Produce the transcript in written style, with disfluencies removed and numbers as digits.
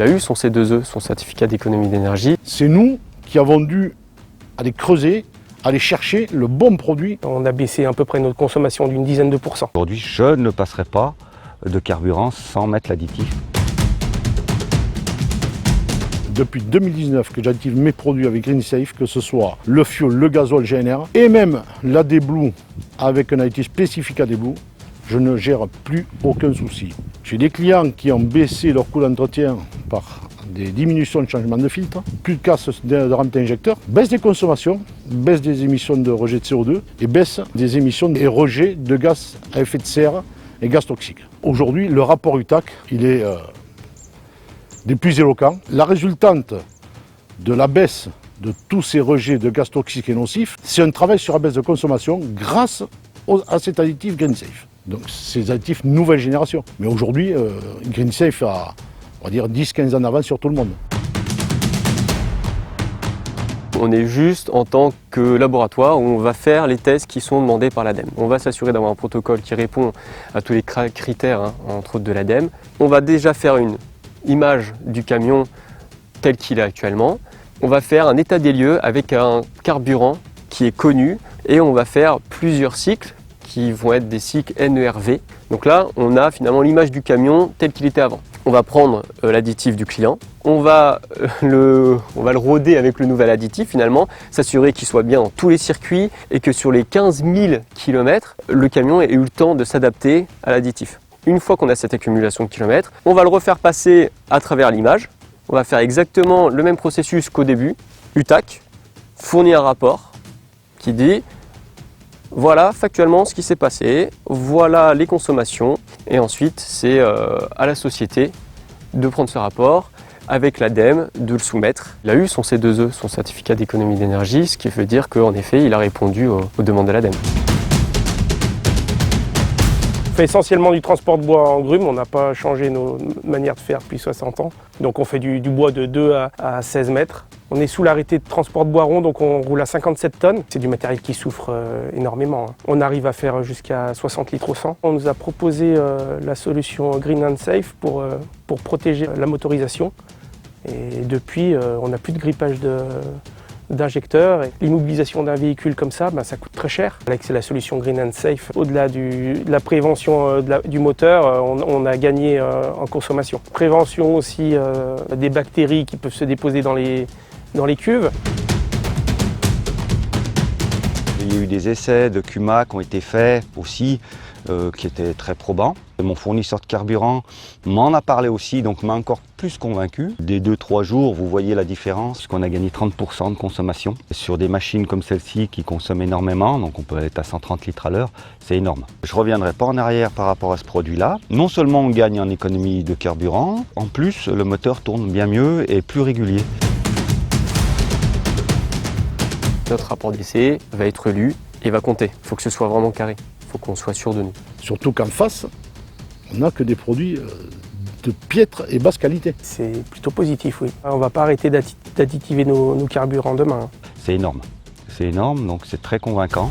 Il a eu son C2E, son certificat d'économie d'énergie. C'est nous qui avons dû aller creuser, aller chercher le bon produit. On a baissé à peu près notre consommation d'une dizaine de pourcents. Aujourd'hui, je ne passerai pas de carburant sans mettre l'additif. Depuis 2019 que j'additive mes produits avec GreenSafe, que ce soit le fioul, le gazole GNR et même l'AD-Blue avec un additif spécifique AD-Blue, je ne gère plus aucun souci. J'ai des clients qui ont baissé leur coût d'entretien par des diminutions de changement de filtre, plus de casse de rampe injecteur, baisse des consommations, baisse des émissions de rejet de CO2 et baisse des émissions et rejets de gaz à effet de serre et gaz toxiques. Aujourd'hui, le rapport UTAC, il est des plus éloquents. La résultante de la baisse de tous ces rejets de gaz toxiques et nocifs, c'est un travail sur la baisse de consommation grâce à cet additif GreenSafe. Donc ces additifs nouvelle génération. Mais aujourd'hui, GreenSafe a, on va dire, 10-15 ans d'avance sur tout le monde. On est juste en tant que laboratoire où on va faire les tests qui sont demandés par l'ADEME. On va s'assurer d'avoir un protocole qui répond à tous les critères, entre autres de l'ADEME. On va déjà faire une image du camion tel qu'il est actuellement. On va faire un état des lieux avec un carburant qui est connu et on va faire plusieurs cycles qui vont être des cycles NERV. Donc là, on a finalement l'image du camion tel qu'il était avant. On va prendre l'additif du client, on va le roder avec le nouvel additif finalement, s'assurer qu'il soit bien dans tous les circuits et que sur les 15 000 km, le camion ait eu le temps de s'adapter à l'additif. Une fois qu'on a cette accumulation de kilomètres, on va le refaire passer à travers l'image. On va faire exactement le même processus qu'au début. UTAC fournit un rapport qui dit voilà factuellement ce qui s'est passé, voilà les consommations. Et ensuite, c'est à la société de prendre ce rapport avec l'ADEME, de le soumettre. Il a eu son C2E, son certificat d'économie d'énergie, ce qui veut dire qu'en effet, il a répondu aux demandes de l'ADEME. On fait essentiellement du transport de bois en grume, on n'a pas changé nos manières de faire depuis 60 ans. Donc on fait du bois de 2 à 16 mètres. On est sous l'arrêté de transport de bois rond, donc on roule à 57 tonnes. C'est du matériel qui souffre énormément. On arrive à faire jusqu'à 60 litres au 100. On nous a proposé la solution Green and Safe pour protéger la motorisation. Et depuis, on n'a plus de grippage d'injecteurs. L'immobilisation d'un véhicule comme ça, ça coûte très cher. Avec la solution Green and Safe, au-delà de la prévention du moteur, on a gagné en consommation. Prévention aussi des bactéries qui peuvent se déposer dans les cuves. Il y a eu des essais de CUMA qui ont été faits aussi, qui étaient très probants. Mon fournisseur de carburant m'en a parlé aussi, donc m'a encore plus convaincu. Des 2-3 jours, vous voyez la différence, puisqu'on a gagné 30% de consommation. Sur des machines comme celle-ci qui consomment énormément, donc on peut être à 130 litres à l'heure, c'est énorme. Je ne reviendrai pas en arrière par rapport à ce produit-là. Non seulement on gagne en économie de carburant, en plus le moteur tourne bien mieux et plus régulier. Notre rapport d'essai va être lu et va compter. Il faut que ce soit vraiment carré. Il faut qu'on soit sûr de nous. Surtout qu'en face, on n'a que des produits de piètre et basse qualité. C'est plutôt positif, oui. On ne va pas arrêter d'additiver nos carburants demain. C'est énorme, donc c'est très convaincant.